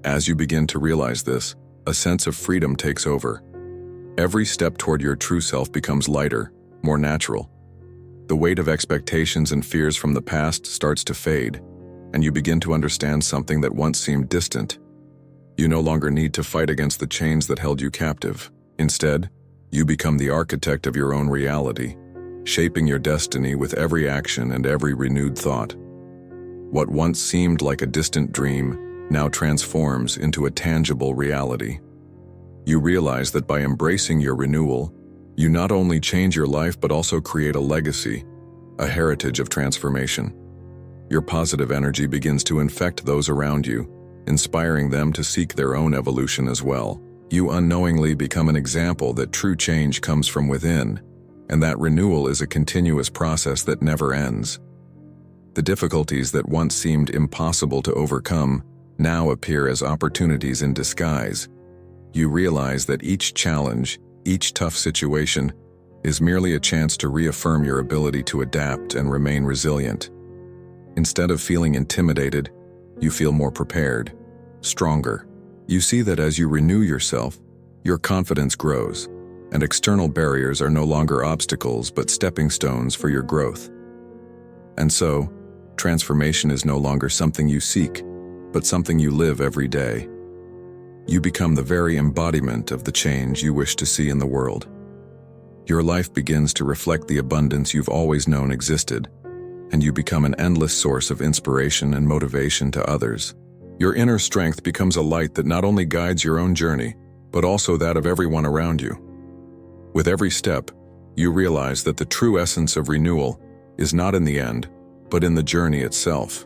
As you begin to realize this, a sense of freedom takes over. Every step toward your true self becomes lighter, more natural. The weight of expectations and fears from the past starts to fade, and you begin to understand something that once seemed distant. You no longer need to fight against the chains that held you captive. Instead, you become the architect of your own reality, shaping your destiny with every action and every renewed thought. What once seemed like a distant dream now transforms into a tangible reality. You realize that by embracing your renewal, you not only change your life but also create a legacy, a heritage of transformation. Your positive energy begins to infect those around you, inspiring them to seek their own evolution as well. You unknowingly become an example that true change comes from within, and that renewal is a continuous process that never ends. The difficulties that once seemed impossible to overcome now appear as opportunities in disguise. You realize that each challenge, each tough situation, is merely a chance to reaffirm your ability to adapt and remain resilient. Instead of feeling intimidated, you feel more prepared, stronger. You see that as you renew yourself, your confidence grows, and external barriers are no longer obstacles but stepping stones for your growth. And so, transformation is no longer something you seek, but something you live every day. You become the very embodiment of the change you wish to see in the world. Your life begins to reflect the abundance you've always known existed, and you become an endless source of inspiration and motivation to others. Your inner strength becomes a light that not only guides your own journey, but also that of everyone around you. With every step, you realize that the true essence of renewal is not in the end, but in the journey itself.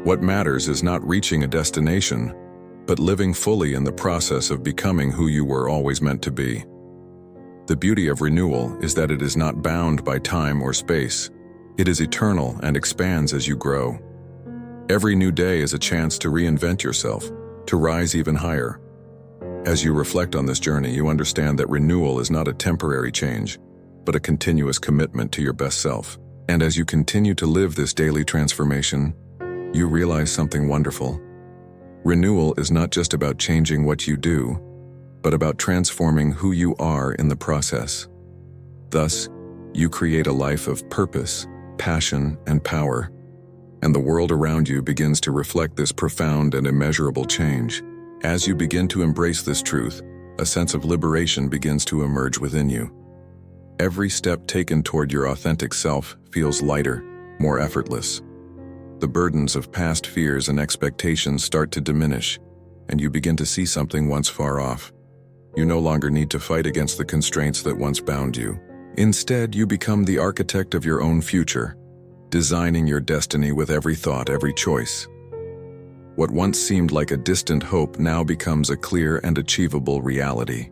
What matters is not reaching a destination, but living fully in the process of becoming who you were always meant to be. The beauty of renewal is that it is not bound by time or space. It is eternal and expands as you grow. Every new day is a chance to reinvent yourself, to rise even higher. As you reflect on this journey, you understand that renewal is not a temporary change, but a continuous commitment to your best self. And as you continue to live this daily transformation, you realize something wonderful. Renewal is not just about changing what you do, but about transforming who you are in the process. Thus, you create a life of purpose, passion, and power, and the world around you begins to reflect this profound and immeasurable change. As you begin to embrace this truth, a sense of liberation begins to emerge within you. Every step taken toward your authentic self feels lighter, more effortless. The burdens of past fears and expectations start to diminish, and you begin to see something once far off. You no longer need to fight against the constraints that once bound you. Instead, you become the architect of your own future, designing your destiny with every thought, every choice. What once seemed like a distant hope now becomes a clear and achievable reality.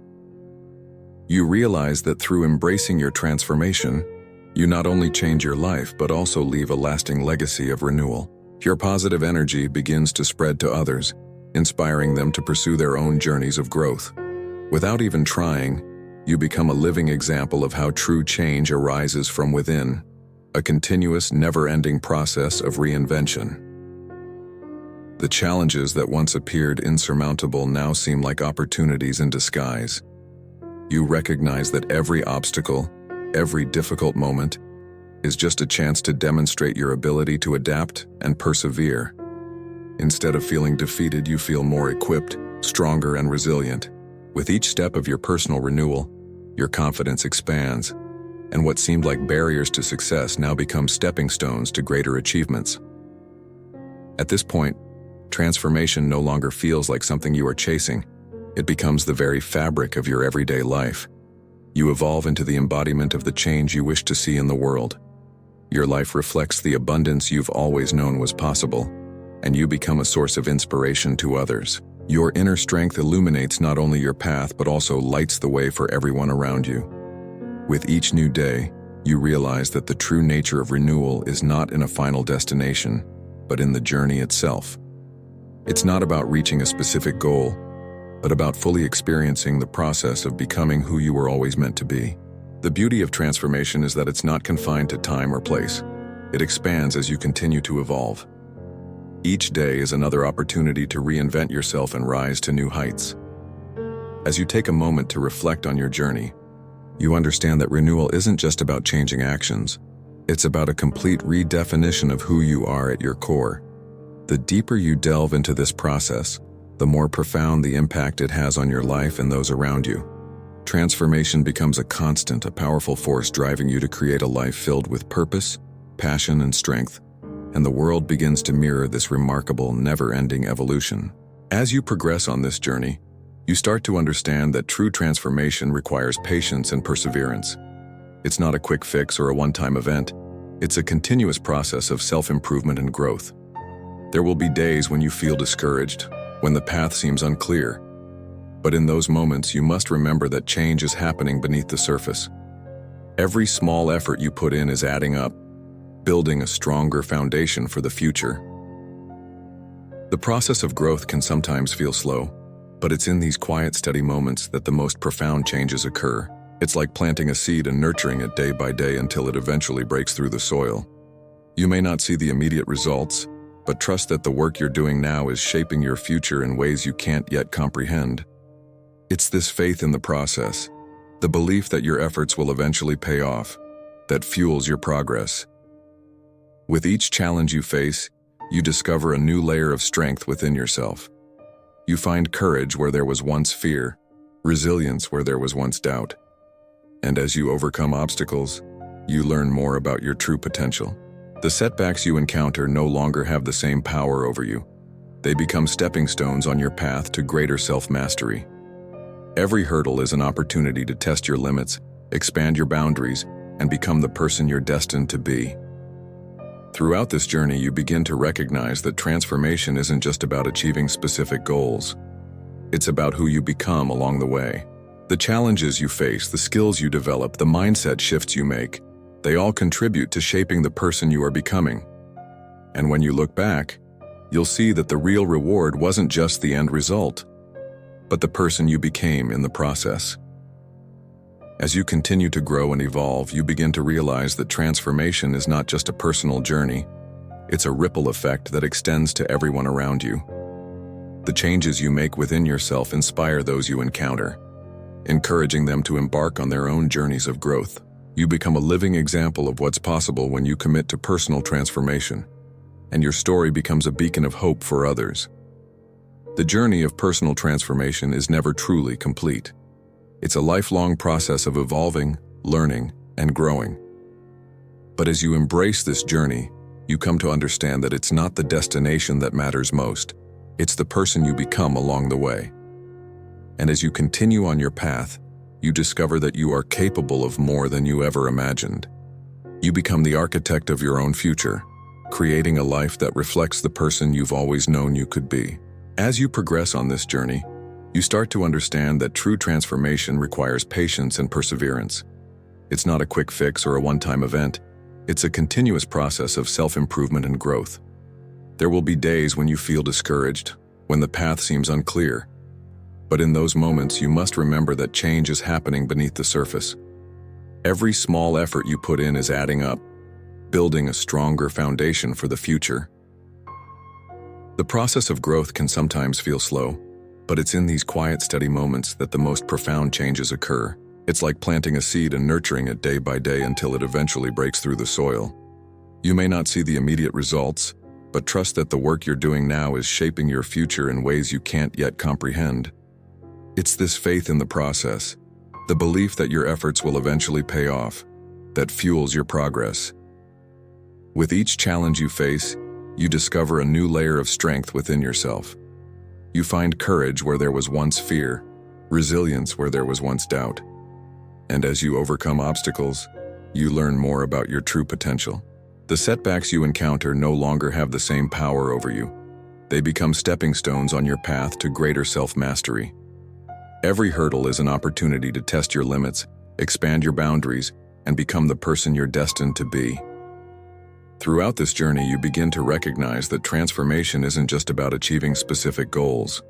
You realize that through embracing your transformation, you not only change your life but also leave a lasting legacy of renewal. Your positive energy begins to spread to others, inspiring them to pursue their own journeys of growth. Without even trying, you become a living example of how true change arises from within, a continuous, never-ending process of reinvention. The challenges that once appeared insurmountable now seem like opportunities in disguise. You recognize that every obstacle, every difficult moment, is just a chance to demonstrate your ability to adapt and persevere. Instead of feeling defeated, you feel more equipped, stronger, and resilient. With each step of your personal renewal, your confidence expands, and what seemed like barriers to success now become stepping stones to greater achievements. At this point, transformation no longer feels like something you are chasing. It becomes the very fabric of your everyday life. You evolve into the embodiment of the change you wish to see in the world. Your life reflects the abundance you've always known was possible, and you become a source of inspiration to others. Your inner strength illuminates not only your path but also lights the way for everyone around you. With each new day, you realize that the true nature of renewal is not in a final destination, but in the journey itself. It's not about reaching a specific goal, but about fully experiencing the process of becoming who you were always meant to be. The beauty of transformation is that it's not confined to time or place. It expands as you continue to evolve. Each day is another opportunity to reinvent yourself and rise to new heights. As you take a moment to reflect on your journey, you understand that renewal isn't just about changing actions. It's about a complete redefinition of who you are at your core. The deeper you delve into this process, the more profound the impact it has on your life and those around you. Transformation becomes a constant, a powerful force driving you to create a life filled with purpose, passion, and strength, and the world begins to mirror this remarkable, never-ending evolution. As you progress on this journey, you start to understand that true transformation requires patience and perseverance. It's not a quick fix or a one-time event. It's a continuous process of self-improvement and growth. There will be days when you feel discouraged, when the path seems unclear. But in those moments, you must remember that change is happening beneath the surface. Every small effort you put in is adding up, building a stronger foundation for the future. The process of growth can sometimes feel slow, but it's in these quiet, steady moments that the most profound changes occur. It's like planting a seed and nurturing it day by day until it eventually breaks through the soil. You may not see the immediate results, but trust that the work you're doing now is shaping your future in ways you can't yet comprehend. It's this faith in the process, the belief that your efforts will eventually pay off, that fuels your progress. With each challenge you face, you discover a new layer of strength within yourself. You find courage where there was once fear, resilience where there was once doubt. And as you overcome obstacles, you learn more about your true potential. The setbacks you encounter no longer have the same power over you. They become stepping stones on your path to greater self-mastery. Every hurdle is an opportunity to test your limits, expand your boundaries, and become the person you're destined to be. Throughout this journey, you begin to recognize that transformation isn't just about achieving specific goals. It's about who you become along the way. The challenges you face, the skills you develop, the mindset shifts you make, they all contribute to shaping the person you are becoming. And when you look back, you'll see that the real reward wasn't just the end result, but the person you became in the process. As you continue to grow and evolve, you begin to realize that transformation is not just a personal journey, it's a ripple effect that extends to everyone around you. The changes you make within yourself inspire those you encounter, encouraging them to embark on their own journeys of growth. You become a living example of what's possible when you commit to personal transformation, and your story becomes a beacon of hope for others. The journey of personal transformation is never truly complete. It's a lifelong process of evolving, learning, and growing. But as you embrace this journey, you come to understand that it's not the destination that matters most. It's the person you become along the way. And as you continue on your path, you discover that you are capable of more than you ever imagined. You become the architect of your own future, creating a life that reflects the person you've always known you could be. As you progress on this journey, you start to understand that true transformation requires patience and perseverance. It's not a quick fix or a one-time event. It's a continuous process of self-improvement and growth. There will be days when you feel discouraged, when the path seems unclear. But in those moments, you must remember that change is happening beneath the surface. Every small effort you put in is adding up, building a stronger foundation for the future. The process of growth can sometimes feel slow, but it's in these quiet, steady moments that the most profound changes occur. It's like planting a seed and nurturing it day by day until it eventually breaks through the soil. You may not see the immediate results, but trust that the work you're doing now is shaping your future in ways you can't yet comprehend. It's this faith in the process, the belief that your efforts will eventually pay off, that fuels your progress. With each challenge you face, you discover a new layer of strength within yourself. You find courage where there was once fear, resilience where there was once doubt. And as you overcome obstacles, you learn more about your true potential. The setbacks you encounter no longer have the same power over you. They become stepping stones on your path to greater self-mastery. Every hurdle is an opportunity to test your limits, expand your boundaries, and become the person you're destined to be. Throughout this journey, you begin to recognize that transformation isn't just about achieving specific goals.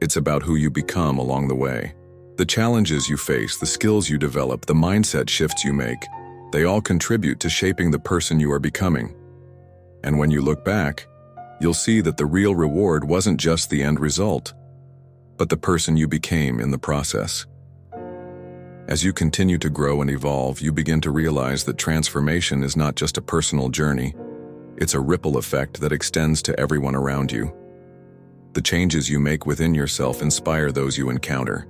It's about who you become along the way. The challenges you face, the skills you develop, the mindset shifts you make, they all contribute to shaping the person you are becoming. And when you look back, you'll see that the real reward wasn't just the end result, but the person you became in the process. As you continue to grow and evolve, you begin to realize that transformation is not just a personal journey, it's a ripple effect that extends to everyone around you. The changes you make within yourself inspire those you encounter,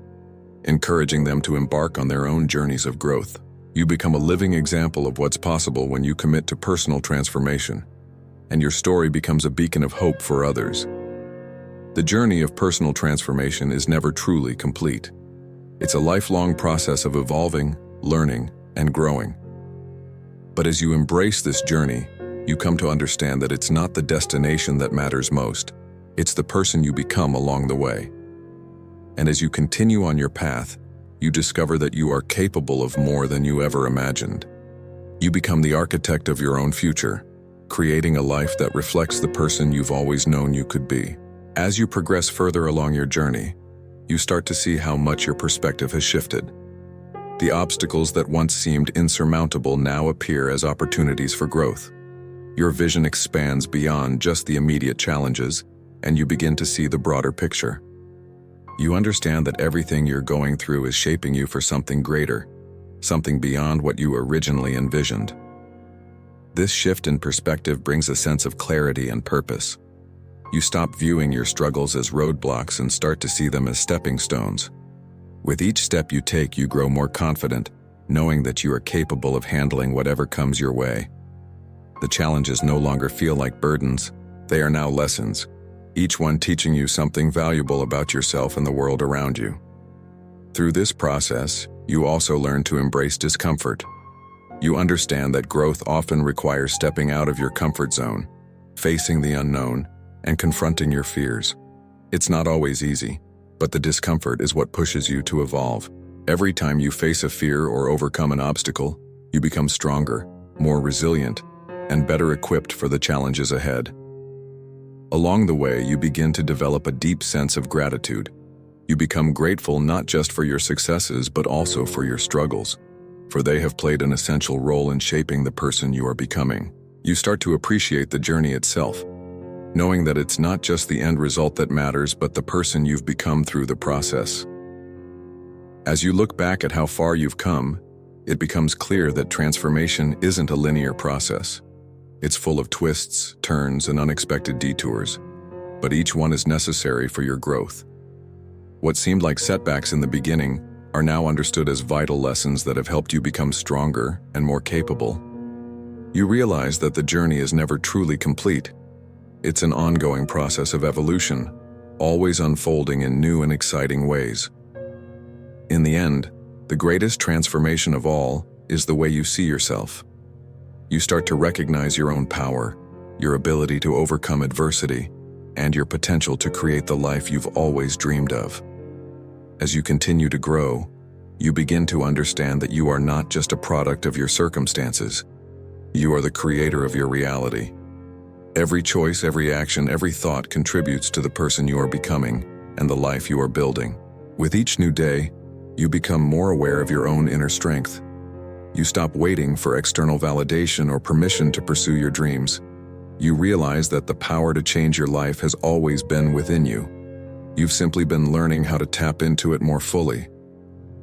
encouraging them to embark on their own journeys of growth. You become a living example of what's possible when you commit to personal transformation, and your story becomes a beacon of hope for others. The journey of personal transformation is never truly complete. It's a lifelong process of evolving, learning, and growing. But as you embrace this journey, you come to understand that it's not the destination that matters most. It's the person you become along the way. And as you continue on your path, you discover that you are capable of more than you ever imagined. You become the architect of your own future, creating a life that reflects the person you've always known you could be. As you progress further along your journey, you start to see how much your perspective has shifted. The obstacles that once seemed insurmountable now appear as opportunities for growth. Your vision expands beyond just the immediate challenges, and you begin to see the broader picture. You understand that everything you're going through is shaping you for something greater, something beyond what you originally envisioned. This shift in perspective brings a sense of clarity and purpose. You stop viewing your struggles as roadblocks and start to see them as stepping stones. With each step you take, you grow more confident, knowing that you are capable of handling whatever comes your way. The challenges no longer feel like burdens, they are now lessons, each one teaching you something valuable about yourself and the world around you. Through this process, you also learn to embrace discomfort. You understand that growth often requires stepping out of your comfort zone, facing the unknown, and confronting your fears. It's not always easy, but the discomfort is what pushes you to evolve. Every time you face a fear or overcome an obstacle, you become stronger, more resilient, and better equipped for the challenges ahead. Along the way, you begin to develop a deep sense of gratitude. You become grateful not just for your successes, but also for your struggles, for they have played an essential role in shaping the person you are becoming. You start to appreciate the journey itself, knowing that it's not just the end result that matters, but the person you've become through the process. As you look back at how far you've come, it becomes clear that transformation isn't a linear process. It's full of twists, turns, and unexpected detours, but each one is necessary for your growth. What seemed like setbacks in the beginning are now understood as vital lessons that have helped you become stronger and more capable. You realize that the journey is never truly complete. It's an ongoing process of evolution, always unfolding in new and exciting ways. In the end, the greatest transformation of all is the way you see yourself. You start to recognize your own power, your ability to overcome adversity, and your potential to create the life you've always dreamed of. As you continue to grow, you begin to understand that you are not just a product of your circumstances. You are the creator of your reality. Every choice, every action, every thought contributes to the person you are becoming and the life you are building. With each new day, you become more aware of your own inner strength. You stop waiting for external validation or permission to pursue your dreams. You realize that the power to change your life has always been within you. You've simply been learning how to tap into it more fully,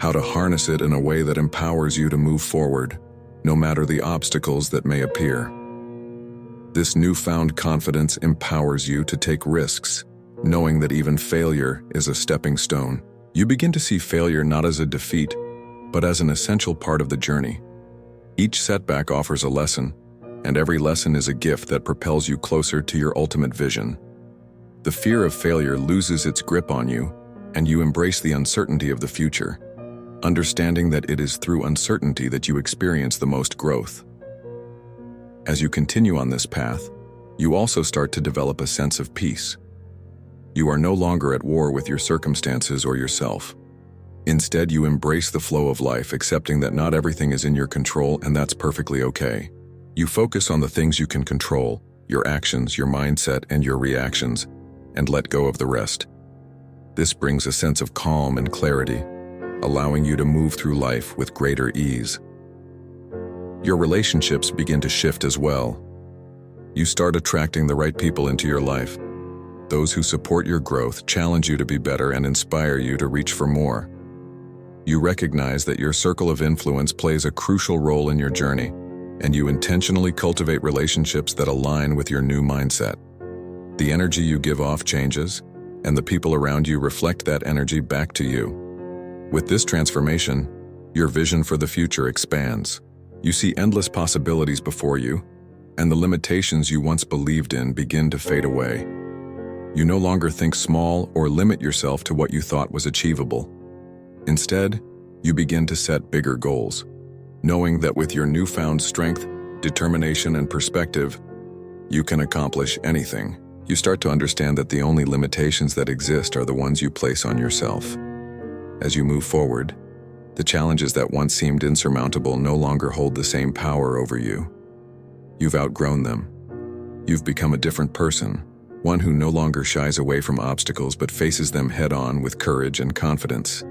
how to harness it in a way that empowers you to move forward, no matter the obstacles that may appear. This newfound confidence empowers you to take risks, knowing that even failure is a stepping stone. You begin to see failure not as a defeat, but as an essential part of the journey. Each setback offers a lesson, and every lesson is a gift that propels you closer to your ultimate vision. The fear of failure loses its grip on you, and you embrace the uncertainty of the future, understanding that it is through uncertainty that you experience the most growth. As you continue on this path, you also start to develop a sense of peace. You are no longer at war with your circumstances or yourself. Instead, you embrace the flow of life, accepting that not everything is in your control, and that's perfectly okay. You focus on the things you can control, your actions, your mindset, and your reactions, and let go of the rest. This brings a sense of calm and clarity, allowing you to move through life with greater ease. Your relationships begin to shift as well. You start attracting the right people into your life. Those who support your growth, challenge you to be better, and inspire you to reach for more. You recognize that your circle of influence plays a crucial role in your journey, and you intentionally cultivate relationships that align with your new mindset. The energy you give off changes, and the people around you reflect that energy back to you. With this transformation, your vision for the future expands. You see endless possibilities before you, and the limitations you once believed in begin to fade away. You no longer think small or limit yourself to what you thought was achievable. Instead, you begin to set bigger goals, knowing that with your newfound strength, determination, and perspective, you can accomplish anything. You start to understand that the only limitations that exist are the ones you place on yourself. As you move forward, the challenges that once seemed insurmountable no longer hold the same power over you. You've outgrown them. You've become a different person, one who no longer shies away from obstacles but faces them head-on with courage and confidence.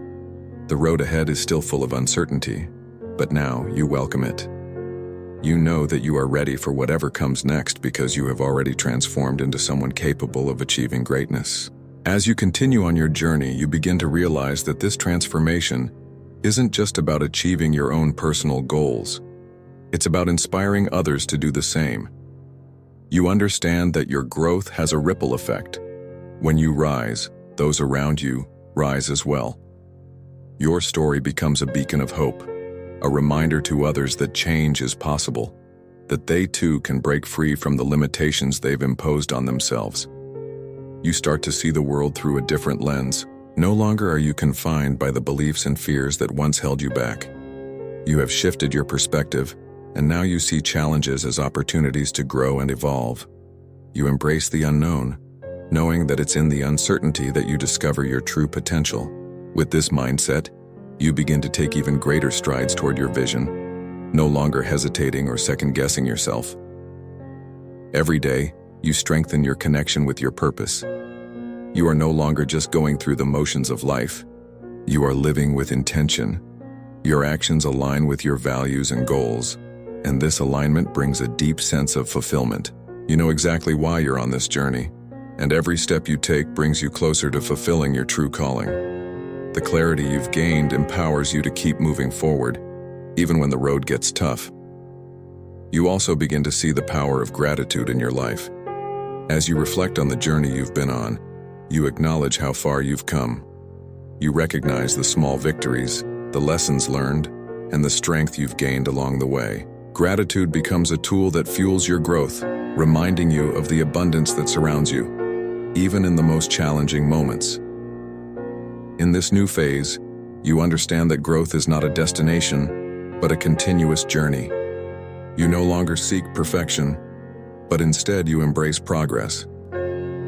The road ahead is still full of uncertainty, but now you welcome it. You know that you are ready for whatever comes next because you have already transformed into someone capable of achieving greatness. As you continue on your journey, you begin to realize that this transformation isn't just about achieving your own personal goals. It's about inspiring others to do the same. You understand that your growth has a ripple effect. When you rise, those around you rise as well. Your story becomes a beacon of hope, a reminder to others that change is possible, that they too can break free from the limitations they've imposed on themselves. You start to see the world through a different lens. No longer are you confined by the beliefs and fears that once held you back. You have shifted your perspective, and now you see challenges as opportunities to grow and evolve. You embrace the unknown, knowing that it's in the uncertainty that you discover your true potential. With this mindset, you begin to take even greater strides toward your vision, no longer hesitating or second-guessing yourself. Every day, you strengthen your connection with your purpose. You are no longer just going through the motions of life. You are living with intention. Your actions align with your values and goals, and this alignment brings a deep sense of fulfillment. You know exactly why you're on this journey, and every step you take brings you closer to fulfilling your true calling. The clarity you've gained empowers you to keep moving forward, even when the road gets tough. You also begin to see the power of gratitude in your life. As you reflect on the journey you've been on, you acknowledge how far you've come. You recognize the small victories, the lessons learned, and the strength you've gained along the way. Gratitude becomes a tool that fuels your growth, reminding you of the abundance that surrounds you, even in the most challenging moments. In this new phase, you understand that growth is not a destination, but a continuous journey. You no longer seek perfection, but instead you embrace progress.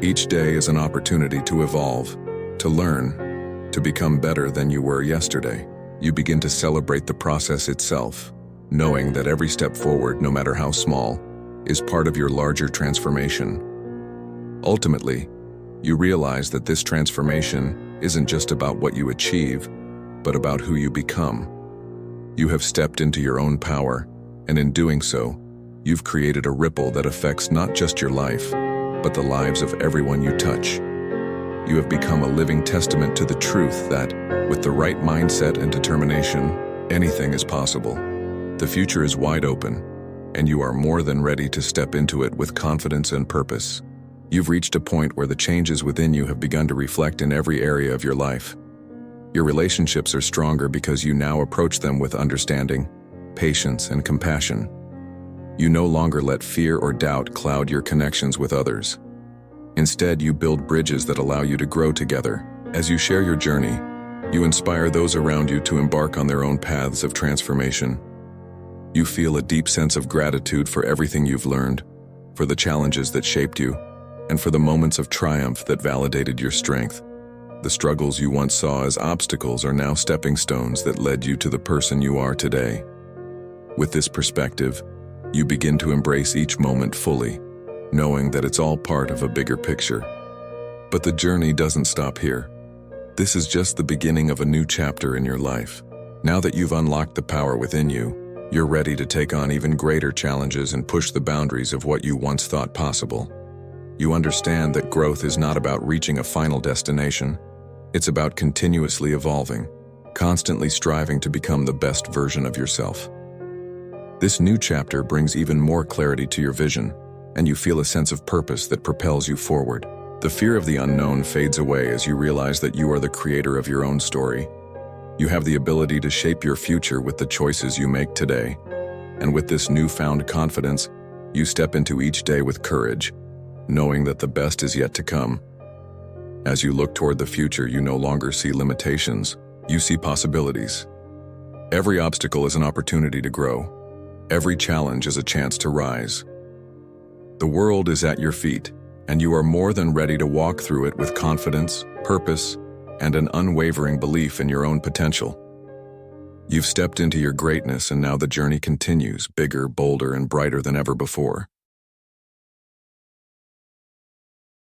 Each day is an opportunity to evolve, to learn, to become better than you were yesterday. You begin to celebrate the process itself, knowing that every step forward, no matter how small, is part of your larger transformation. Ultimately, you realize that this transformation isn't just about what you achieve, but about who you become. You have stepped into your own power, and in doing so, you've created a ripple that affects not just your life, but the lives of everyone you touch. You have become a living testament to the truth that, with the right mindset and determination, anything is possible. The future is wide open, and you are more than ready to step into it with confidence and purpose. You've reached a point where the changes within you have begun to reflect in every area of your life. Your relationships are stronger because you now approach them with understanding, patience, and compassion. You no longer let fear or doubt cloud your connections with others. Instead, you build bridges that allow you to grow together. As you share your journey, you inspire those around you to embark on their own paths of transformation. You feel a deep sense of gratitude for everything you've learned, for the challenges that shaped you, and for the moments of triumph that validated your strength. The struggles you once saw as obstacles are now stepping stones that led you to the person you are today. With this perspective, you begin to embrace each moment fully, knowing that it's all part of a bigger picture. But the journey doesn't stop here. This is just the beginning of a new chapter in your life. Now that you've unlocked the power within you, You're ready to take on even greater challenges and push the boundaries of what you once thought possible. You understand that growth is not about reaching a final destination. It's about continuously evolving, constantly striving to become the best version of yourself. This new chapter brings even more clarity to your vision, and you feel a sense of purpose that propels you forward. The fear of the unknown fades away as you realize that you are the creator of your own story. You have the ability to shape your future with the choices you make today. And with this newfound confidence, you step into each day with courage, knowing that the best is yet to come. As you look toward the future, you no longer see limitations, you see possibilities. Every obstacle is an opportunity to grow. Every challenge is a chance to rise. The world is at your feet, and you are more than ready to walk through it with confidence, purpose, and an unwavering belief in your own potential. You've stepped into your greatness, and now the journey continues, bigger, bolder, and brighter than ever before.